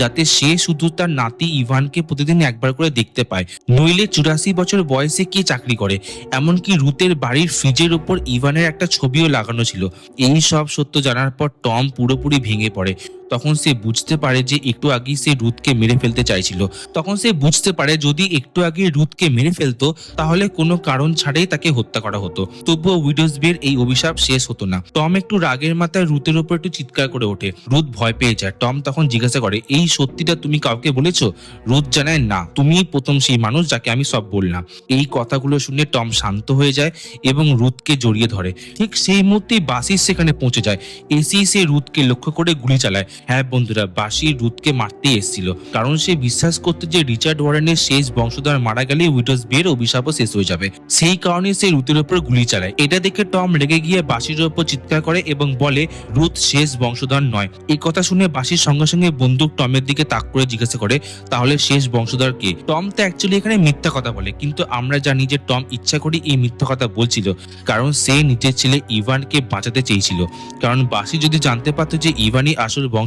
যাতে সে শুধু তার নাতি ইভানকে প্রতিদিন একবার করে দেখতে পায়। নইলে 84 বছর বয়সে কে চাকরি করে? এমনকি রুথের বাড়ির ফ্রিজের উপর ইভানের একটা ছবিও লাগানো ছিল। এই সব সত্য জানার পর টম পুরোপুরি ভেঙে পড়ে। তখন সে বুঝতে পারে যে একটু আগেই সে রুথকে মেরে ফেলতে চাইছিল। তখন সে বুঝতে পারে যদি একটু আগে রুথকে মেরে ফেলতো তাহলে কোনো কারণ ছাড়াই তাকে হত্যা করা হতো, তবুও উইডোজ বিয়ের এই অভিশাপ শেষ হতো না। টম একটু রাগের মাথায় রুথের উপর একটু চিৎকার করে ওঠে। রুথ ভয় পেয়ে যায়। টম তখন জিজ্ঞাসা করে, এই সত্যিটা তুমি কাউকে বলেছো? রুথ জানায়, না, তুমিই প্রথম সেই মানুষ যাকে আমি সব বললাম। এই কথাগুলো শুনে টম শান্ত হয়ে যায় এবং রুথকে জড়িয়ে ধরে। ঠিক সেই মুহূর্তেই বাসির সেখানে পৌঁছে যায়। এসেই সে রুথকে লক্ষ্য করে গুলি চালায়। হ্যাঁ বন্ধুরা, বাসি রুথকে মারতে এসেছিল, কারণ সে বিশ্বাস করতে যে রিচার্ড ওয়ারেনের শেষ বংশধর মারা গেলে উইডোজ বিয়ের অভিশাপও শেষ হয়ে যাবে। সেই কারণে সে রুথের উপর গুলি চালায়। এটা দেখে টম রেগে গিয়ে বাসির উপর চিৎকার করে এবং বলে রুথ শেষ বংশধর নয়। এই কথা শুনে বাসির সঙ্গে সঙ্গে বন্দুক টমের দিকে তাক করে জিজ্ঞাসা করে, তাহলে শেষ বংশধর কে? টম তো অ্যাকচুয়ালি এখানে মিথ্যা কথা বলে, কিন্তু আমরা জানি যে টম ইচ্ছা করে এই মিথ্যা কথা বলছিল, কারণ সে নিজের ছেলে ইভানকে বাঁচাতে চেয়েছিল। কারণ বাসি যদি জানতে পারতো যে ইভানই আসল বংশধর,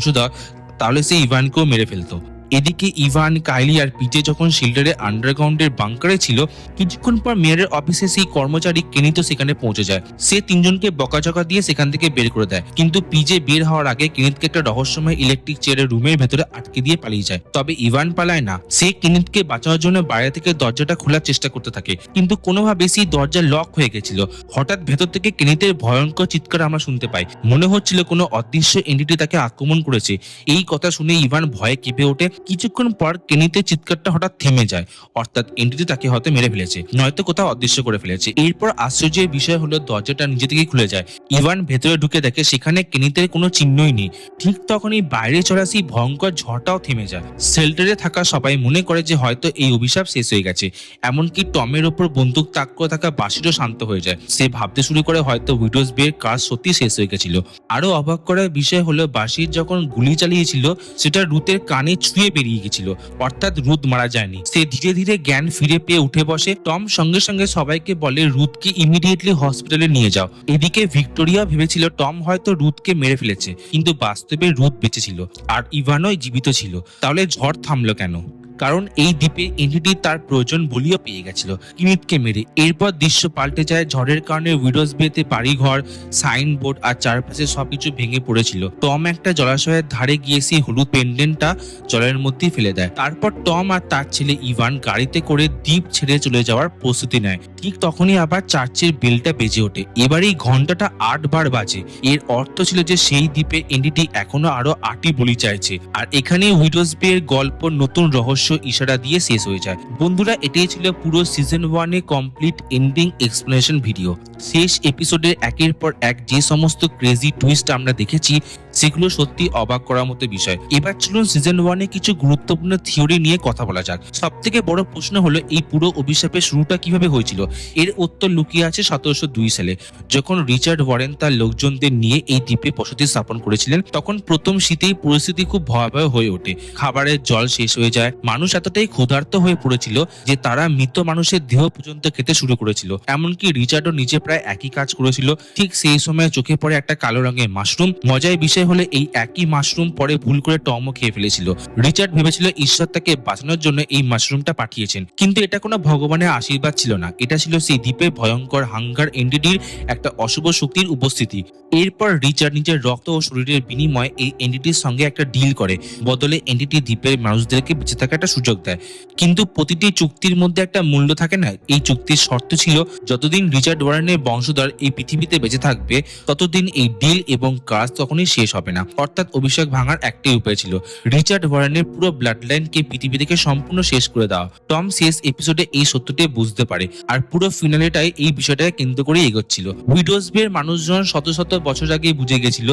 তাহলে সে ইভানকেও মেরে ফেলতো। এদিকে ইভান, কাইলি আর পিজে যখন শিল্ডারের আন্ডারগ্রাউন্ডের বাংকারে ছিল, কিছুক্ষণ পর মেয়রের অফিসে সেই কর্মচারী কেনি তো সেখানে পৌঁছে যায়। সে তিনজনকে বকাঝকা দিয়ে সেখান থেকে বের করে দেয়, কিন্তু পিজে বের হওয়ার আগে কেনিথকে একটা রহস্যময় ইলেকট্রিক চেয়ারের রুমের ভেতরে আটকে দিয়ে পালিয়ে যায়। তবে ইভান পালায় না। সে কেনিথকে বাঁচানোর জন্য বাইরে থেকে দরজাটা খোলার চেষ্টা করতে থাকে, কিন্তু কোনোভাবে সেই দরজা লক হয়ে গেছিল। হঠাৎ ভেতর থেকে কেনিথের ভয়ঙ্কর চিৎকার আমরা শুনতে পাই। মনে হচ্ছিল কোনো অদৃশ্য এন্টিটি তাকে আক্রমণ করেছে। এই কথা শুনে ইভান ভয়ে কেঁপে ওঠে। কিছুক্ষণ পর কেনিথের চিৎকারটা হঠাৎ থেমে যায়, অর্থাৎ এন্টিটি তাকে হয়তো মেরে ফেলেছে, নয়তো কোথাও অদৃশ্য করে ফেলেছে। এরপর আশ্চর্যের বিষয় হলো দরজাটা নিজে থেকেই খুলে যায়। ইভান ভেতরে ঢুকে দেখে সেখানে কেনিথের কোনো চিহ্নই নেই। ঠিক তখনই বাইরে চলা সেই ভয়ঙ্কর ঝড়টাও থেমে যায়। শেল্টারে থাকা সবাই মনে করে যে হয়তো এই অভিশাপ শেষ হয়ে গেছে। এমনকি টমের ওপর বন্দুক তাক করে থাকা বাসিরও শান্ত হয়ে যায়। সে ভাবতে শুরু করে হয়তো উইডোজ বিয়ের কাজ সত্যি শেষ হয়ে গেছিল। আরো অবাক করার বিষয় হলো বাসির যখন গুলি চালিয়েছিল সেটা রুথের কানে ছুঁয়ে বেরিয়ে গেছিল, অর্থাৎ রুথ মারা যায়নি। সে ধীরে ধীরে জ্ঞান ফিরে পেয়ে উঠে বসে। টম সঙ্গে সঙ্গে সবাইকে বলে রুথকে ইমিডিয়েটলি হসপিটালে নিয়ে যাও। এদিকে ভিক্টোরিয়া ভেবেছিল টম হয়তো রুথকে মেরে ফেলেছে, কিন্তু বাস্তবে রুথ বেঁচে ছিল আর ইভানও জীবিত ছিল। তাহলে ঝড় থামলো কেন? কারণ এই দ্বীপে এন্টিটি তার প্রয়োজন বলিও পেয়ে গেছিল কিনিথকে মেরে। এরপর দৃশ্য পাল্টে যায়। ঝড়ের কারণে উইডোজ বিয়েতে বাড়িঘর, সাইনবোর্ড আর চারপাশে সবকিছু ভেঙে পড়েছিল। টম একটা জলাশয়ের ধারে গিয়ে সেই হলুদ পেন্ডেন্টটা জলের মধ্যে ফেলে দেয়। তারপর টম আর তার ছেলে ইভান গাড়িতে করে দ্বীপ ছেড়ে চলে যাওয়ার প্রস্তুতি নেয়। ঠিক তখনই আবার চার্চের বেলটা বেজে ওঠে। এবার এই ঘন্টাটা 8 বার বাজে। এর অর্থ ছিল যে সেই দ্বীপে এন্টিটি এখনো আরো 8টি বলি চাইছে। আর এখানে উইডোজ বিয়ের গল্প নতুন রহস্য ইশারা দিয়ে শেষ হয়ে যায়। বন্ধুরা, এটাই ছিল পুরো সিজন 1 এর কমপ্লিট এন্ডিং এক্সপ্লেনেশন ভিডিও। শেষ এপিসোডের একের পর এক যে সমস্ত ক্রেজি টুইস্ট আমরা দেখেছি সেগুলো সত্যি অবাক করার মতো বিষয়। এবার চলুন সিজন 1 এ কিছু গুরুত্বপূর্ণ থিওরি নিয়ে কথা বলা যাক। সব থেকে বড় প্রশ্ন হলো এই পুরো অভিশাপের শুরুটা কিভাবে হয়েছিল। এর উত্তর লুকিয়ে আছে 1702 সালে, যখন রিচার্ড ওয়ারেন তার লোকজনদের নিয়ে এই দ্বীপে বসতি স্থাপন করেছিলেন। তখন প্রথম শীতেই পরিস্থিতি খুব ভয়াবহ হয়ে ওঠে। খাবারের জল শেষ হয়ে যায়, মানুষ এতটাই ক্ষুধার্ত হয়ে পড়েছিল যে তারা মৃত মানুষের দেহ পর্যন্ত খেতে শুরু করেছিল। এমনকি রিচার্ডও নিজে প্রায় একই কাজ করেছিল। ঠিক সেই সময় চোখে পড়ে একটা কালো রঙের মাশরুম। মজার বিষয় হলে এই একই মাশরুম পরে ভুল করে টমও খেয়ে ফেলেছিল। রিচার্ড ভেবেছিল ঈশ্বর তাকে বাঁচানোর জন্য এই মাশরুমটা পাঠিয়েছেন, কিন্তু এটা কোনো ভগবানের আশীর্বাদ ছিল না। এটা ছিল সেই দ্বীপে ভয়ঙ্কর হাঙ্গার এন্টিটির একটা অশুভ শক্তির উপস্থিতি। এরপর রিচার্ড নিজের রক্ত ও শরীরের বিনিময়ে এই এন্টিটির সঙ্গে একটা ডিল করে, বদলে এন্টিটি দ্বীপের মানুষদেরকে বেঁচে থাকার একটা সুযোগ দেয়। কিন্তু প্রতিটি চুক্তির মধ্যে একটা মূল্য থাকে না। এই চুক্তির শর্ত ছিল যতদিন রিচার্ড ওয়ারেনের বংশধর এই পৃথিবীতে বেঁচে থাকবে ততদিন এই ডিল এবং কাজ তখনই শেষ হবে না। অর্থাৎ অভিষেক ভাঙার একটাই উপায় ছিল, রিচার্ড ওয়ারেনের পুরো ব্লাড লাইনকে পৃথিবী থেকে সম্পূর্ণ শেষ করে দেওয়া। টম শেষ এপিসোডে এই সত্যটি বুঝতে পারে, আর পুরো ফিনালেটাই এই বিষয়টাকে কেন্দ্র করে এগোচ্ছিল। উইডোজ বের মানুষজন শত শত বছর আগে বুঝে গেছিল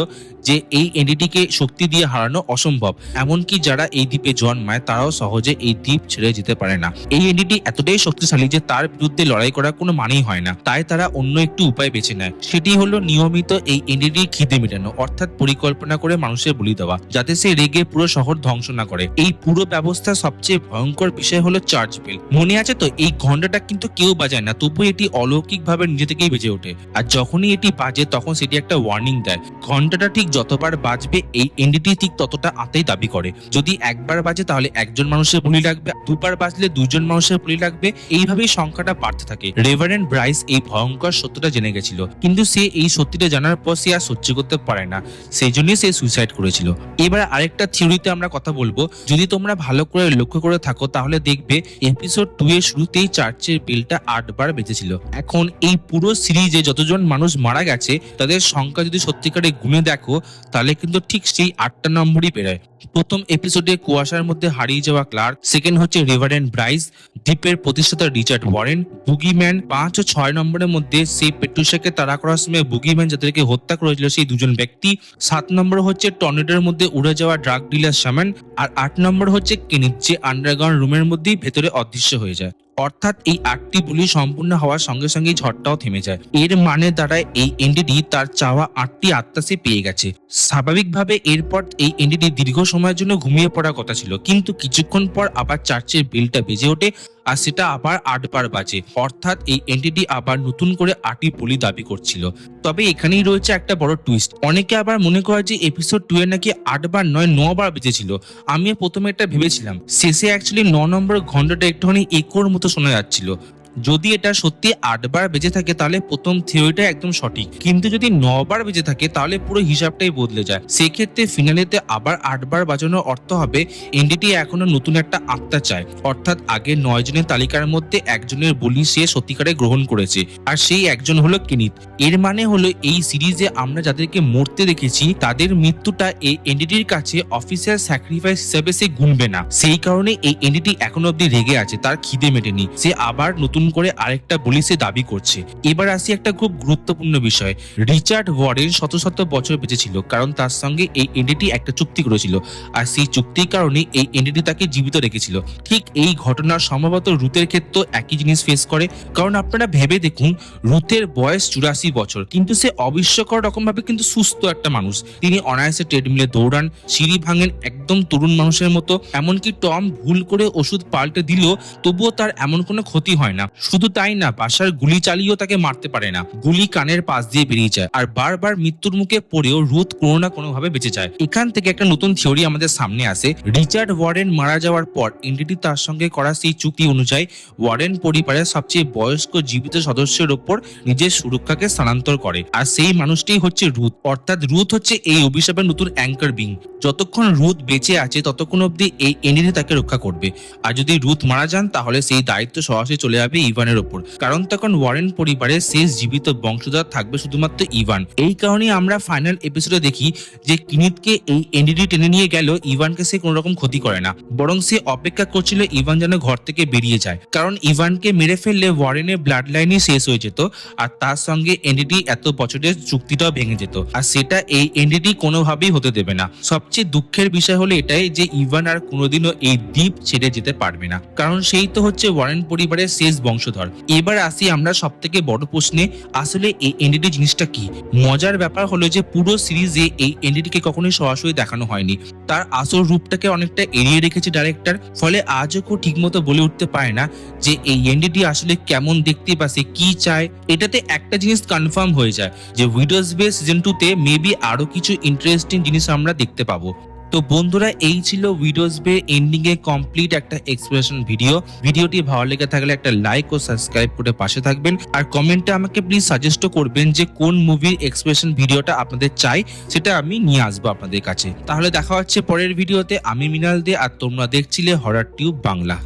যে এই এন্টিটিকে শক্তি দিয়ে হারানো অসম্ভব। এমনকি যারা এই দ্বীপে জন্মায় তারাও সহজে এই দ্বীপ ছেড়ে যেতে পারে না। এই এন্টিটি এতটাই শক্তিশালী যে তার বিরুদ্ধে লড়াই করার কোনো মানেই হয় না। তাই তারা অন্য একটু উপায় বেছে নেয়। সেটি হলো নিয়মিত এই এন্টিটির খিদে মেটানো, অর্থাৎ পরিকল্পনা করে মানুষের বলি দেওয়া, যাতে সে রেগে পুরো শহর ধ্বংস না করে। এই পুরো ব্যবস্থার সবচেয়ে ভয়ঙ্কর বিষয় হলো চার্জ বেল। মনে আছে তো, এই ঘন্টাটা কিন্তু কেউ বাজায় না, তবু এটি অলৌকিক ভাবে নিজে থেকেই বেজে ওঠে। আর যখনই এটি বাজে তখন সেটি একটা ওয়ার্নিং দেয়। ঘন্টাটা ঠিক যতবার বাজবে এই এন্টিটি ঠিক ততটা আতেই দাবি করে। যদি একবার বাজে তাহলে একজন মানুষের বলি লাগবে, দুবার বাজলে দুজন মানুষের বলি লাগবে। এইভাবেই সংখ্যাটা বাড়তে থাকে। রেভারেন্ড ব্রাইস এই ভয়ঙ্কর সত্যটা জেনে গেছিল, কিন্তু সে এই সত্যিটা জানার পর সে আর সহ্য করতে পারে না, সেই জন্যই সে সুইসাইড করেছিল। এবার আরেকটা থিওরিতে আমরা কথা বলবো। যদি তোমরা ভালো করে লক্ষ্য করে থাকো তাহলে দেখবে এপিসোড 2 এর শুরুতেই চার্চের বেলটা 8 বার বেজেছিল। এখন এই পুরো সিরিজে যতজন মানুষ মারা গেছে তাদের সংখ্যা যদি সত্যিকারে গুণে দেখো তাহলে কিন্তু ঠিক সেই 8টা নম্বরই বেরোয়। প্রথম এপিসোডে কুয়াশার মধ্যে হারিয়ে যাওয়া ক্লার্ক, সেকেন্ড হচ্ছে রেভারেন্ড ব্রাইস, দ্বীপের প্রতিষ্ঠাতা রিচার্ড ওয়ারেন, বুগিম্যান 5 ও 6 নম্বরের মধ্যে সেই পেট্রুশাকে তাড়া করার সময় বুগিম্যান যাদেরকে হত্যা করেছিল সেই দুজন ব্যক্তি, 7 নম্বর হচ্ছে টর্নেডোর মধ্যে উড়ে যাওয়া ড্রাগ ডিলার শামান, আর 8 নম্বর হচ্ছে কেনিথ, যে আন্ডারগ্রাউন্ড রুমের মধ্যেই ভেতরে অদৃশ্য হয়ে যায়। অর্থাৎ এই 8টি বলি সম্পূর্ণ হওয়ার সঙ্গে সঙ্গে ঝড়টাও থেমে যায়। এর মানে দাঁড়ায় এই এন্টিটি তার চাওয়া 8টি আত্মা সে পেয়ে গেছে। স্বাভাবিকভাবে এরপর এই এন্টিটি দীর্ঘ সময়ের জন্য ঘুমিয়ে পড়ার কথা ছিল, কিন্তু কিছুক্ষণ পর আবার চার্চের বেলটা বেজে ওঠে আর সেটা আবার 8 বার বাজে। অর্থাৎ এই এন্টিটি আবার নতুন করে 8টি বলি দাবি করছিল। তবে এখানেই রয়েছে একটা বড় টুইস্ট। অনেকে আবার মনে করে যে এপিসোড 2 এ নাকি 8 বার নয় 9 বার বেজেছিল। আমিও প্রথমে এটা ভেবেছিলাম। শেষে অ্যাকচুয়ালি 9 নম্বর ঘন্টাটা একটুখানি একোর মতো শোনা যাচ্ছিল। যদি এটা সত্যি 8 বার বেজে থাকে তাহলে প্রথম থিওরিটা একদম সঠিক, কিন্তু যদি 9 বার বেজে থাকে তাহলে পুরো হিসাবটাই বদলে যায়। সেক্ষেত্রে ফিনালেতে আবার 8 বার বাজানোর অর্থ হবে এনডিটি এখনো নতুন একটা আত্মা চায়, অর্থাৎ আগে 9 জনের তালিকার মধ্যে একজনের বলি সে সত্যিকারে গ্রহণ করেছে, আর সেই একজন হলো কেনিথ। এর মানে হলো এই সিরিজে আমরা যাদেরকে মরতে দেখেছি তাদের মৃত্যুটা এই এনডিটির কাছে অফিসিয়াল স্যাক্রিফাইস হিসেবে সে গুনবে না। সেই কারণে এই এনডিটি এখনো অব্দি রেগে আছে, তার খিদে মেটেনি, সে আবার নতুন করে আরেকটা বলি সে দাবি করছে। এবার আসি একটা খুব গুরুত্বপূর্ণ বিষয়। রিচার্ড ওয়ারেন শত শত বছর বেঁচে ছিল কারণ তার সঙ্গে এই এনডিটি একটা চুক্তি করেছিল, আর সেই চুক্তির কারণে এই এনডিটি তাকে জীবিত রেখেছিল। ঠিক এই ঘটনা সম্ভবত রুথের ক্ষেত্রে একই জিনিস ফেস করে, কারণ আপনারা ভেবে দেখুন রুথের বয়স 84 বছর, কিন্তু সে অবিশ্বাস্যকর রকম ভাবে কিন্তু সুস্থ একটা মানুষ। তিনি অনায়াসে ট্রেডমিলে দৌড়ান, সিঁড়ি ভাঙেন একদম তরুণ মানুষের মতো। এমনকি টম ভুল করে ওষুধ পাল্টে দিলেও তবুও তার এমন কোনো ক্ষতি হয় না। শুধু তাই না, বাসার গুলি চালিয়েও তাকে মারতে পারে না, গুলি কানের পাশ দিয়ে বেরিয়ে যায়। আর বারবার মৃত্যুর মুখে পড়েও রুথ কোনো না কোনো ভাবে বেঁচে যায়। এখান থেকে একটা নতুন থিওরি আমাদের সামনে আসে। রিচার্ড ওয়ারেন মারা যাওয়ার পর এনডিটি তার সঙ্গে করা সেই চুক্তি অনুযায়ী ওয়ারেন পরিবারের সবচেয়ে বয়স্ক জীবিত সদস্যের ওপর নিজের সুরক্ষাকে স্থানান্তর করে, আর সেই মানুষটাই হচ্ছে রুথ। অর্থাৎ রুথ হচ্ছে এই অভিশাপের নতুন অ্যাঙ্কার বিং। যতক্ষণ রুথ বেঁচে আছে ততক্ষণ অব্দি এই এনডিটি তাকে রক্ষা করবে, আর যদি রুথ মারা যান তাহলে সেই দায়িত্ব সরাসরি চলে যাবে যাবে ইভানের ওপর, কারণ তখন ওয়ারেন পরিবারের শেষ জীবিত বংশধর থাকবে শুধুমাত্র ইভান। এই কারণে আমরা ফাইনাল এপিসোডে দেখি যে কিনিথকে এই এনডিটি টেনে নিয়ে গেল ইভানকে সে কোনো রকম ক্ষতি করে না, বরং সে অপেক্ষা করছিল ইভান যেন ঘর থেকে বেরিয়ে যায়, কারণ ইভানকে মেরে ফেললে ওয়ারেনের ব্লাড লাইনই শেষ হয়ে যেত আর তার সঙ্গে এনডিটি এত বছরের চুক্তিটাও ভেঙে যেত, আর সেটা এই এনডিটি কোনোভাবেই হতে দেবে না। সবচেয়ে দুঃখের বিষয় হলো এটাই যে ইভান আর কোনোদিনও এই দ্বীপ ছেড়ে যেতে পারবে না, কারণ সেই তো হচ্ছে ওয়ারেন পরিবারের শেষ বংশধর। এবার আসি আমরা সব থেকে বড় প্রশ্নে, আসলে এই এনডিটি জিনিসটা কি? মজার ব্যাপার হলো যে পুরো সিরিজে এই এনডিটিকে কখনোই সরাসরি দেখানো হয়নি, তার আসল রূপটাকে অনেকটা এড়িয়ে রেখেছে ডাইরেক্টর, ফলে আজও কেউ ঠিকমতো বলে উঠতে পারে না যে এই এনডিটি আসলে কেমন দেখতে বা সে কি চায়। এটাতে একটা জিনিস কনফার্ম হয়ে যায় যে উইডোজ বে সিজন 2 তে মেবি আরো কিছু ইন্টারেস্টিং জিনিস আমরা দেখতে পাবো। তো বন্ধুরা, এই ছিল উইডোজ বে এন্ডিং এ কমপ্লিট একটা এক্সপ্লেনেশন ভিডিওটি ভালো লেগে থাকলে একটা লাইক ও সাবস্ক্রাইব করে পাশে থাকবেন, আর কমেন্টে আমাকে প্লিজ সাজেস্ট করবেন যে কোন মুভির এক্সপ্লেনেশন ভিডিওটা আপনাদের চাই, সেটা আমি নিয়ে আসবো আপনাদের কাছে। তাহলে দেখা হচ্ছে পরের ভিডিওতে। আমি মৃণাল দে, আর তোমরা দেখছিলে হরর টিউব বাংলা।